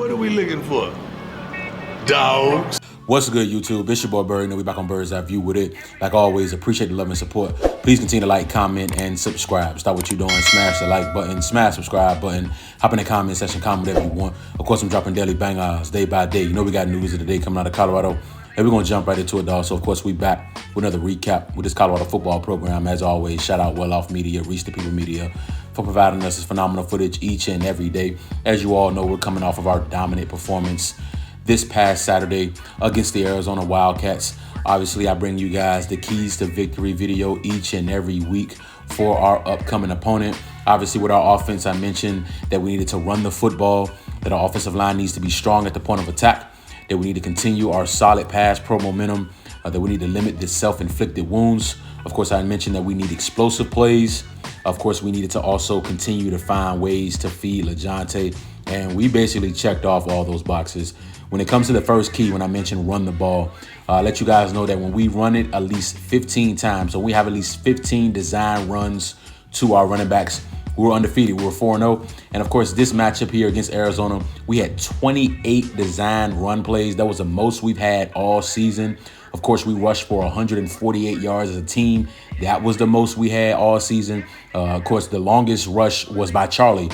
What are we looking for? Dogs. What's good, YouTube? It's your boy Bird, and we back on Bird's Eye View with it. Like always, appreciate the love and support. Please continue to like, comment, and subscribe. Start what you're doing. Smash the like button, smash subscribe button. Hop in the comment section, comment whatever you want. Of course, I'm dropping daily bangers day by day. You know we got news of the day coming out of Colorado. And we're going to jump right into it, dog. So, of course, we back with another recap with this Colorado football program. As always, shout out Well Off Media, Reach the People Media, for providing us this phenomenal footage each and every day. As you all know, we're coming off of our dominant performance this past Saturday against the Arizona Wildcats. Obviously, I bring you guys the Keys to Victory video each and every week for our upcoming opponent. Obviously, with our offense, I mentioned that we needed to run the football, that our offensive line needs to be strong at the point of attack, that we need to continue our solid pass pro momentum, that we need to limit the self-inflicted wounds. Of course, I mentioned that we need explosive plays. Of course, we needed to also continue to find ways to feed LaJohntay, and we basically checked off all those boxes. When it comes to the first key, when I mentioned run the ball, I'll let you guys know that when we run it at least 15 times, so we have at least 15 design runs to our running backs, we were undefeated. We were 4-0. And, of course, this matchup here against Arizona, we had 28 design run plays. That was the most we've had all season. Of course, we rushed for 148 yards as a team. That was the most we had all season. Of course, the longest rush was by Charlie.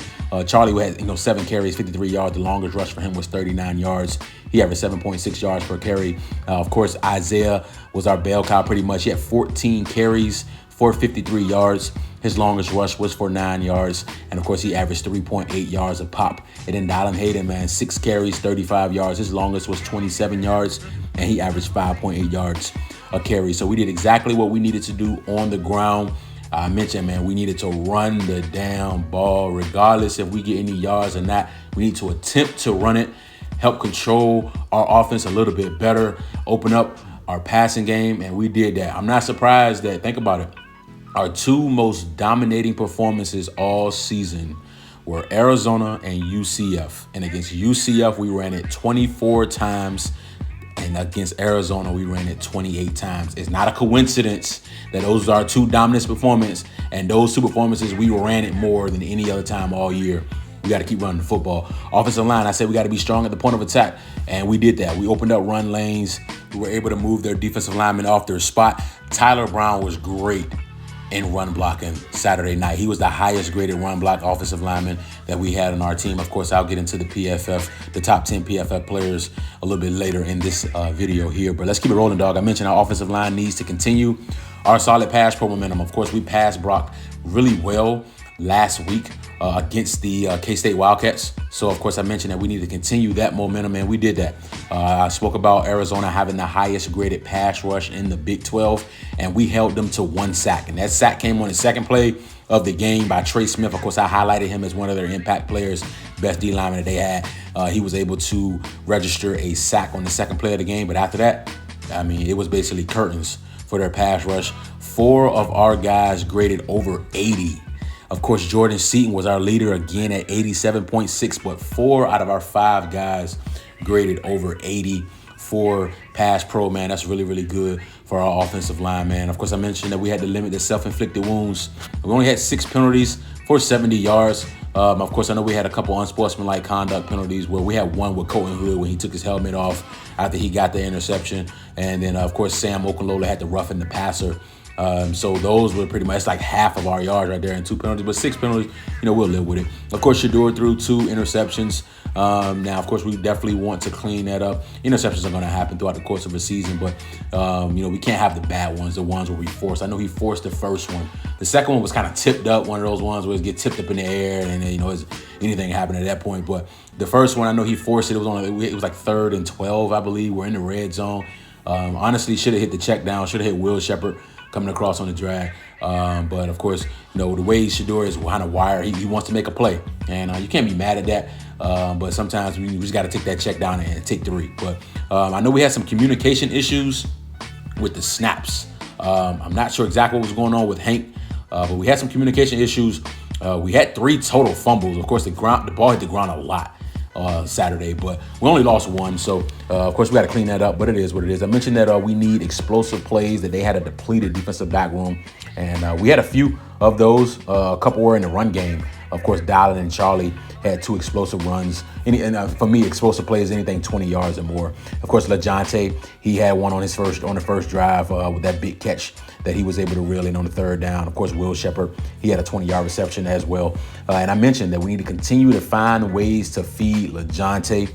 Charlie had 7 carries, 53 yards. The longest rush for him was 39 yards. He averaged 7.6 yards per carry. Of course, Isaiah was our bell cow pretty much. He had 14 carries for 53 yards. His longest rush was for 9 yards. And, of course, he averaged 3.8 yards a pop. And then Dylan Hayden, man, 6 carries, 35 yards. His longest was 27 yards, and he averaged 5.8 yards a carry. So we did exactly what we needed to do on the ground. I mentioned, man, we needed to run the damn ball regardless if we get any yards or not. We need to attempt to run it, help control our offense a little bit better, open up our passing game, and we did that. I'm not surprised that, think about it, our two most dominating performances all season were Arizona and UCF. And against UCF, we ran it 24 times. And against Arizona, we ran it 28 times. It's not a coincidence that those are our two dominant performances. And those two performances, we ran it more than any other time all year. We got to keep running the football. Offensive line, I said we got to be strong at the point of attack. And we did that. We opened up run lanes. We were able to move their defensive linemen off their spot. Tyler Brown was great in run blocking Saturday night. He was the highest graded run block offensive lineman that we had on our team. Of course, I'll get into the PFF, the top 10 PFF players a little bit later in this video here. But let's keep it rolling, dog. I mentioned our offensive line needs to continue our solid pass pro momentum. Of course, we passed Brock really well last week against the K-State Wildcats. So, of course, I mentioned that we need to continue that momentum, and we did that. I spoke about Arizona having the highest graded pass rush in the Big 12, and we held them to 1 sack. And that sack came on the second play of the game by Trey Smith. Of course, I highlighted him as one of their impact players, best D lineman that they had. He was able to register a sack on the second play of the game. But after that, I mean, it was basically curtains for their pass rush. 4 of our guys graded over 80. Of course, Jordan Seaton was our leader again at 87.6, but 4 out of our 5 guys graded over 80 for pass pro, man. That's really, really good for our offensive line, man. Of course, I mentioned that we had to limit the self-inflicted wounds. We only had 6 penalties for 70 yards. Of course, I know we had a couple unsportsmanlike conduct penalties where we had one with Colton Hood when he took his helmet off after he got the interception. And then, of course, Sam Okalola had to roughen the passer. So those were pretty much like half of our yards right there in 2 penalties, but 6 penalties, we'll live with it. Of course, Shador threw 2 interceptions. Now, of course, we definitely want to clean that up. Interceptions are going to happen throughout the course of a season, but, we can't have the bad ones, the ones where we forced. I know he forced the first one. The second one was kind of tipped up, one of those ones where it get tipped up in the air and, anything happened at that point. But the first one, I know he forced it. It was like 3rd and 12, I believe. We're in the red zone. Honestly, should have hit the check down, should have hit Will Shepherd coming across on the drag. But, of course, the way Shador is kind of wired, he wants to make a play. And you can't be mad at that. But sometimes we just got to take that check down and take 3. But I know we had some communication issues with the snaps. I'm not sure exactly what was going on with Hank, but we had some communication issues. We had 3 total fumbles. Of course, the ball hit the ground a lot Saturday, but we only lost 1. So, of course, we got to clean that up, but it is what it is. I mentioned that we need explosive plays, that they had a depleted defensive back room, and we had a few of those. A couple were in the run game. Of course, Dallin and Charlie had 2 explosive runs. For me, explosive plays, anything 20 yards or more. Of course, LaJohntay, he had one on the first drive with that big catch that he was able to reel in on the 3rd down. Of course, Will Shepherd, he had a 20-yard reception as well. And I mentioned that we need to continue to find ways to feed LaJohntay,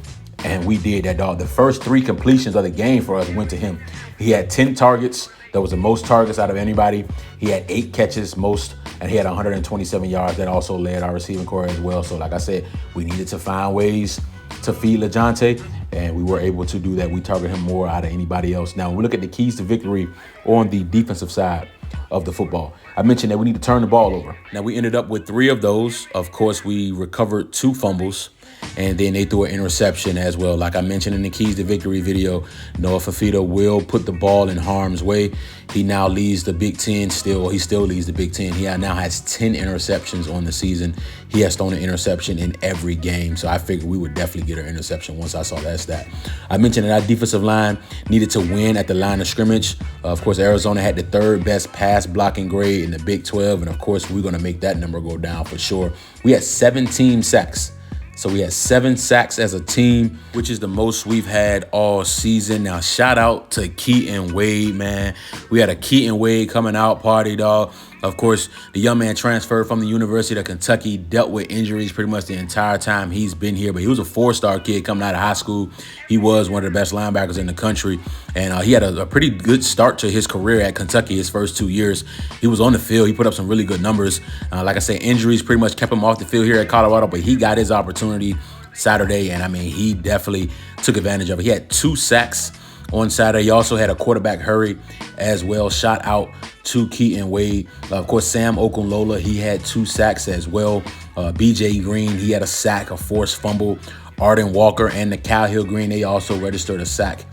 and we did that, dog. The first 3 completions of the game for us went to him. He had 10 targets. That was the most targets out of anybody. He had 8 catches, most, and he had 127 yards. That also led our receiving core as well. So like I said, we needed to find ways to feed LaJohntay, and we were able to do that. We target him more out of anybody else. Now, when we look at the keys to victory on the defensive side of the football, I mentioned that we need to turn the ball over. Now, we ended up with 3 of those. Of course, we recovered 2 fumbles, and then they threw an interception as well. Like I mentioned in the Keys to Victory video, Noah Fafita will put the ball in harm's way. He now leads the Big Ten He still leads the Big Ten. He now has 10 interceptions on the season. He has thrown an interception in every game. So I figured we would definitely get an interception once I saw that stat. I mentioned that our defensive line needed to win at the line of scrimmage. Of course, Arizona had the 3rd best pass blocking grade in the Big 12. And of course, we're going to make that number go down for sure. We had 17 sacks. So we had 7 sacks as a team, which is the most we've had all season. Now, shout out to Keaton Wade, man. We had a Keaton Wade coming out party, dog. Of course, the young man transferred from the University of Kentucky, dealt with injuries pretty much the entire time he's been here. But he was a 4-star kid coming out of high school. He was one of the best linebackers in the country. And he had a pretty good start to his career at Kentucky his first 2 years. He was on the field. He put up some really good numbers. Like I said, injuries pretty much kept him off the field here at Colorado. But he got his opportunity Saturday. And, I mean, he definitely took advantage of it. He had 2 sacks on Saturday. He also had a quarterback hurry as well. Shout out to Keaton Wade. Of course, Sam Okunlola, he had 2 sacks as well. BJ Green, he had a sack, a forced fumble. Arden Walker and Nikhil Hill Green, they also registered a sack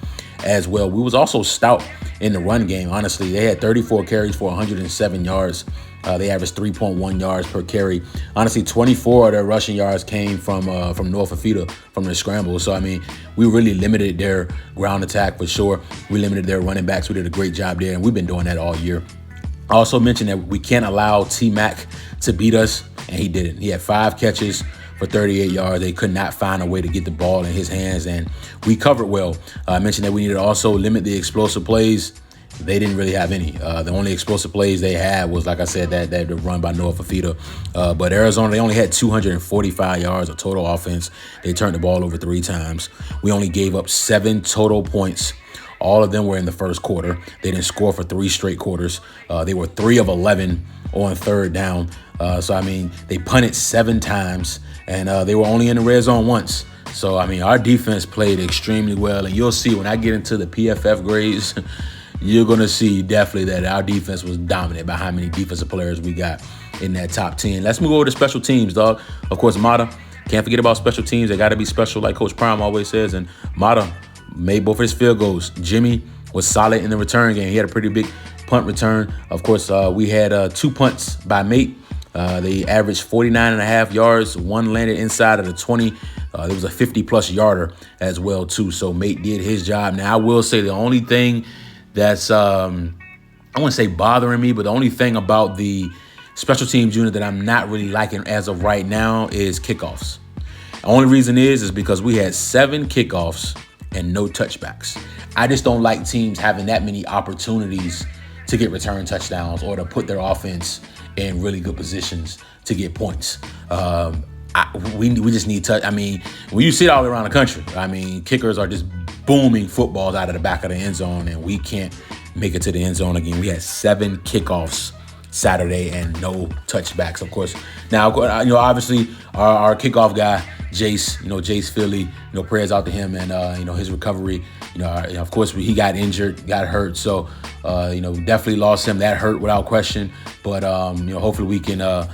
as well. We was also stout in the run game, honestly. They had 34 carries for 107 yards. They averaged 3.1 yards per carry. Honestly, 24 of their rushing yards came from Noah Fafita from the scramble. So, I mean, we really limited their ground attack for sure. We limited their running backs. We did a great job there, and we've been doing that all year. I also mentioned that we can't allow T-Mac to beat us, and he didn't. He had 5 catches for 38 yards. They could not find a way to get the ball in his hands, and we covered well. I mentioned that we needed to also limit the explosive plays. They didn't really have any. The only explosive plays they had was, like I said, that run by Noah Fafita. But Arizona, they only had 245 yards of total offense. They turned the ball over 3 times. We only gave up 7 total points. All of them were in the first quarter. They didn't score for 3 straight quarters. They were 3 of 11 on 3rd down. So, I mean, they punted 7 times, and they were only in the red zone once. So, I mean, our defense played extremely well. And you'll see when I get into the PFF grades, you're going to see definitely that our defense was dominant by how many defensive players we got in that top 10. Let's move over to special teams, dog. Of course, Mata, can't forget about special teams. They got to be special, like Coach Prime always says. And Mata made both of his field goals. Jimmy was solid in the return game. He had a pretty big punt return. Of course, we had 2 punts by Mate. They averaged 49.5 yards. 1 landed inside of the 20. There was a 50-plus yarder as well, too. So Mate did his job. Now, I will say the only thing that's, I wouldn't say bothering me, but the only thing about the special teams unit that I'm not really liking as of right now is kickoffs. The only reason is because we had 7 kickoffs and no touchbacks. I just don't like teams having that many opportunities to get return touchdowns or to put their offense in really good positions to get points. We just need touch. I mean, when you see it all around the country, I mean, kickers are just booming footballs out of the back of the end zone, and we can't make it to the end zone again. We had 7 kickoffs Saturday and no touchbacks, of course. Now, obviously, our kickoff guy, Jace, Jace Philly, prayers out to him and, his recovery. Of course, he got injured, got hurt. So, definitely lost him. That hurt without question. But, hopefully we can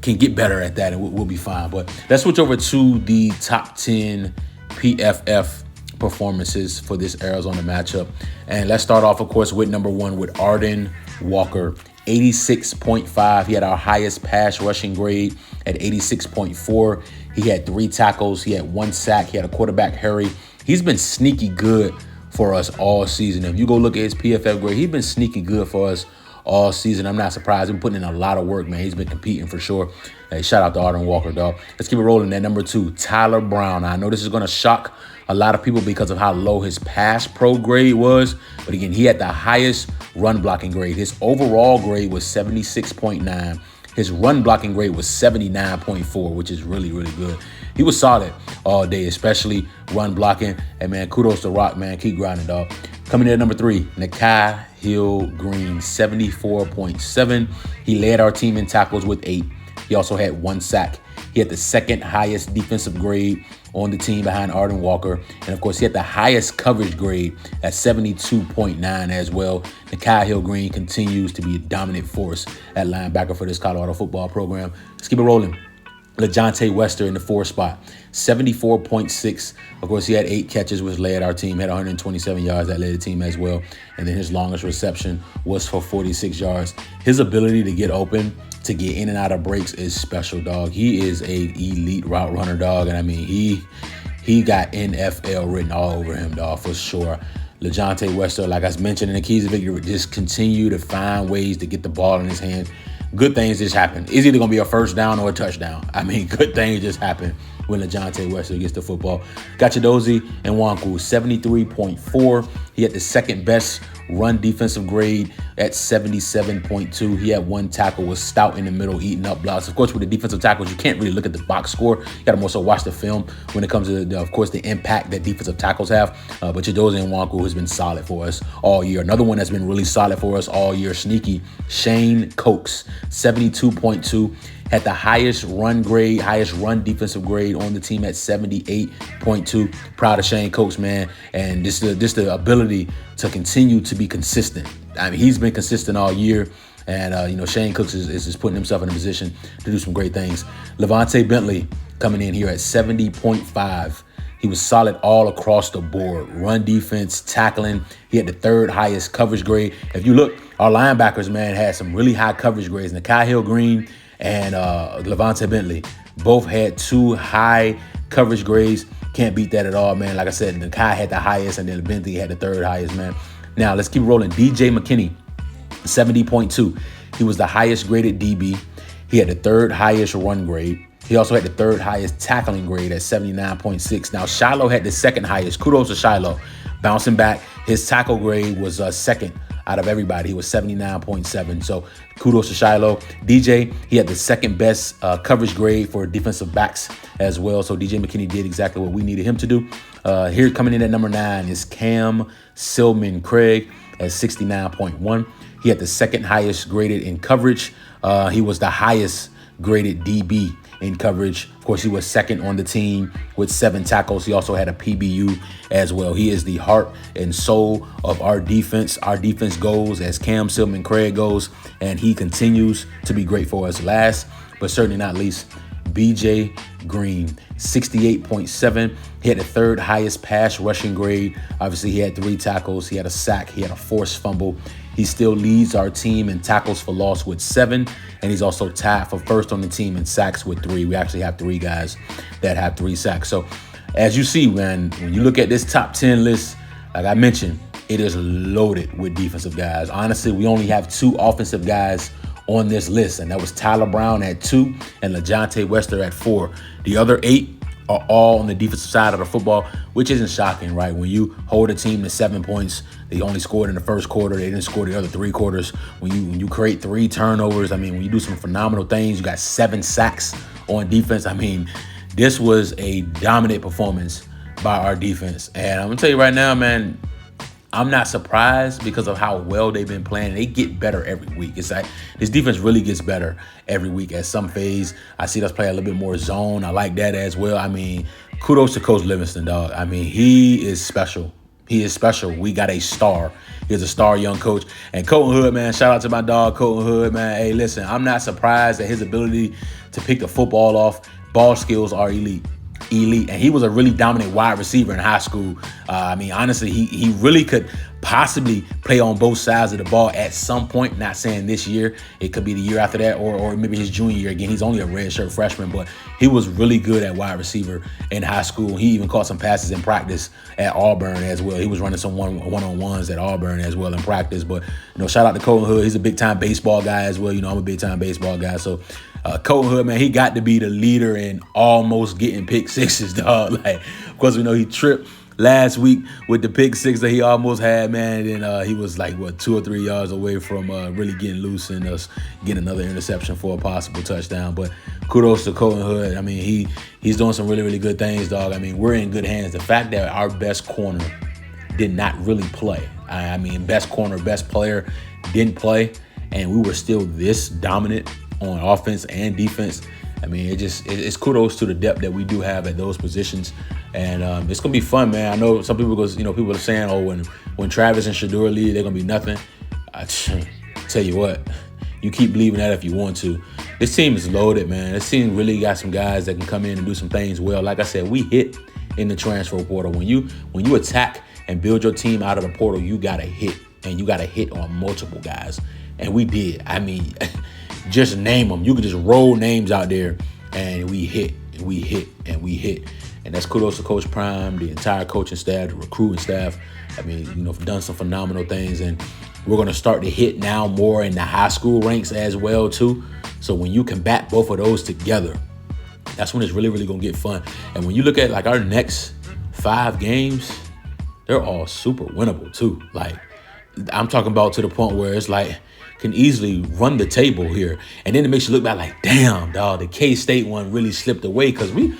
get better at that and we'll be fine. But let's switch over to the top 10 PFF performances for this Arizona matchup. And let's start off, of course, with number 1 with Arden Walker. 86.5. He had our highest pass rushing grade at 86.4. He had 3 tackles. He had 1 sack. He had a quarterback hurry. He's been sneaky good for us all season. If you go look at his PFF grade, he's been sneaky good for us all season. I'm not surprised. He's been putting in a lot of work, man. He's been competing for sure. Hey, shout out to Arden Walker, dog. Let's keep it rolling. At number 2, Tyler Brown. Now, I know this is going to shock a lot of people because of how low his pass pro grade was. But again, he had the highest run blocking grade. His overall grade was 76.9. His run blocking grade was 79.4, which is really, really good. He was solid all day, especially run blocking. And, man, kudos to Rock, man. Keep grinding, dog. Coming in at number 3, Nakai Hill-Green, 74.7. He led our team in tackles with 8. He also had 1 sack. He had the second highest defensive grade on the team behind Arden Walker. And, of course, he had the highest coverage grade at 72.9 as well. Nakai Hill-Green continues to be a dominant force at linebacker for this Colorado football program. Let's keep it rolling. LeJontay Wester in the 4 spot, 74.6. Of course, he had 8 catches, which led our team, had 127 yards. That led the team as well. And then his longest reception was for 46 yards. His ability to get open, to get in and out of breaks is special, dog. He is a elite route runner, dog. And I mean, he got NFL written all over him, dog, for sure. LeJontay Wester, like I mentioned in the Keys of Victory, just continue to find ways to get the ball in his hands. Good things just happen. It's either going to be a first down or a touchdown. I mean, good things just happen when LeJontay Wester gets the football. Gachidozie Nwankwo, 73.4. He had the second best run defensive grade at 77.2. He had 1 tackle, was stout in the middle, eating up blocks. Of course, with the defensive tackles, you can't really look at the box score. You got to more so watch the film when it comes to, of course, the impact that defensive tackles have. But Chidozie Nwankwo has been solid for us all year. Another one that's been really solid for us all year, sneaky, Shane Coates, 72.2. Had the highest run grade, highest run defensive grade on the team at 78.2. Proud of Shane Coates, man. And just the ability to continue to be consistent. I mean, he's been consistent all year. And, Shane Coates is putting himself in a position to do some great things. Levante Bentley coming in here at 70.5. He was solid all across the board. Run defense, tackling. He had the 3rd highest coverage grade. If you look, our linebackers, man, had some really high coverage grades. Nakai Hill-Green and Levante Bentley both had 2 high coverage grades. Can't beat that at all, man. Like I said, Nakai had the highest, and then Bentley had the 3rd highest, man. Now, let's keep rolling. DJ McKinney, 70.2. He was the highest graded DB. He had the 3rd highest run grade. He also had the 3rd highest tackling grade at 79.6. Now, Shiloh had the 2nd highest. Kudos to Shiloh. Bouncing back, his tackle grade was 2nd out of everybody. He was 79.7. So kudos to Shiloh. DJ, he had the 2nd best coverage grade for defensive backs as well. So DJ McKinney did exactly what we needed him to do. Here coming in at number 9 is Cam Silman Craig at 69.1. He had the 2nd highest graded in coverage. He was the highest graded DB in coverage. Of course, he was 2nd on the team with 7 tackles. He also had a PBU as well. He is the heart and soul of our defense. Our defense goes as Cam Silman Craig goes, and he continues to be great for us. Last, but certainly not least, BJ Green, 68.7. He had the 3rd highest pass rushing grade. Obviously, he had 3 tackles. He had a sack. He had a forced fumble. He still leads our team in tackles for loss with 7, and he's also tied for 1st on the team in sacks with 3. We actually have 3 guys that have 3 sacks. So as you see, man, when you look at this top 10 list, like I mentioned, it is loaded with defensive guys. Honestly, we only have 2 offensive guys on this list, and that was Tyler Brown at 2 and LeJontay Wester at 4. The other 8 are all on the defensive side of the football, which isn't shocking, right? When you hold a team to 7 points, they only scored in the first quarter. They didn't score the other 3 quarters. When you create 3 turnovers, I mean, when you do some phenomenal things, you got 7 sacks on defense. I mean, this was a dominant performance by our defense. And I'm gonna tell you right now, man, I'm not surprised because of how well they've been playing. They get better every week. It's like this defense really gets better every week. At some phase, I see us play a little bit more zone. I like that as well. I mean, kudos to Coach Livingston, dog. I mean, he is special. He is special. We got a star. He's a star young coach. And Colton Hood, man, shout out to my dog, Colton Hood, man. Hey, listen, I'm not surprised at his ability to pick the football off. Ball skills are elite. And he was a really dominant wide receiver in high school. I mean, honestly, he really could possibly play on both sides of the ball at some point. Not saying this year, it could be the year after that, or maybe his junior year again. He's only a redshirt freshman, but he was really good at wide receiver in high school. He even caught some passes in practice at Auburn as well. He was running some one-on-ones at Auburn as well in practice. But shout out to Colton Hood. He's a big-time baseball guy as well. I'm a big-time baseball guy, so Colton Hood, man, he got to be the leader in almost getting pick sixes, dog. Like, of course, we know he tripped last week with the pick six that he almost had, man. And he was like, 2 or 3 yards away from really getting loose and us getting another interception for a possible touchdown. But kudos to Colton Hood. I mean, he's doing some really, really good things, dog. I mean, we're in good hands. The fact that our best corner did not really play. I mean, best corner, best player didn't play, and we were still this dominant on offense and defense. I mean, it's kudos to the depth that we do have at those positions, and it's gonna be fun, man. I know some people people are saying, oh, when Travis and Shedeur leave, they're gonna be nothing. I tell you what, you keep believing that if you want to. This team is loaded, man. This team really got some guys that can come in and do some things well. Like I said, we hit in the transfer portal. When you attack and build your team out of the portal, you gotta hit, and you gotta hit on multiple guys, and we did. I mean. Just name them. You can just roll names out there, and we hit, and we hit, and we hit. And that's kudos to Coach Prime, the entire coaching staff, the recruiting staff. I mean, done some phenomenal things, and we're going to start to hit now more in the high school ranks as well, too. So when you combat both of those together, that's when it's really, really going to get fun. And when you look at, like, our next 5 games, they're all super winnable, too. Like, I'm talking about to the point where it's like, can easily run the table here. And then it makes you look back like, damn, dog, the K-State one really slipped away, because we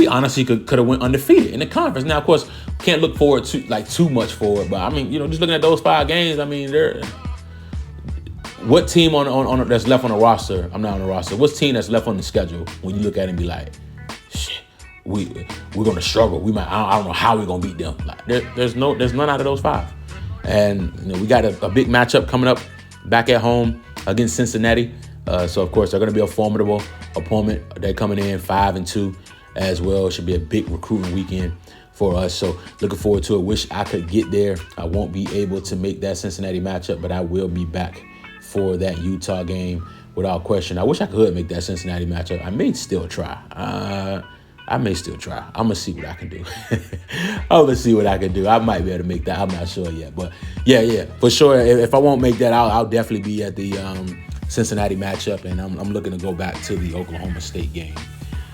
honestly could have went undefeated in the conference. Now, of course, can't look forward to too much forward, but I mean, just looking at those 5 games, I mean, what team on that's left on the roster? I'm not on the roster. What team that's left on the schedule when you look at it and be like, shit, we're gonna struggle. I don't know how we're gonna beat them. Like, there's none out of those 5. And we got a big matchup coming up back at home against Cincinnati. So, of course, they're going to be a formidable opponent. They're coming in 5-2 as well. It should be a big recruiting weekend for us. So, looking forward to it. Wish I could get there. I won't be able to make that Cincinnati matchup, but I will be back for that Utah game without question. I wish I could make that Cincinnati matchup. I may still try. I'm going to see what I can do. I might be able to make that. I'm not sure yet. But, yeah, for sure. If I won't make that, I'll definitely be at the Cincinnati matchup. And I'm looking to go back to the Oklahoma State game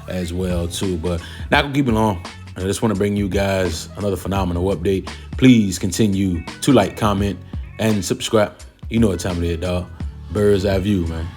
as well, too. But not going to keep it long. I just want to bring you guys another phenomenal update. Please continue to like, comment, and subscribe. You know what time it is, dog. Bird's Eye View, man.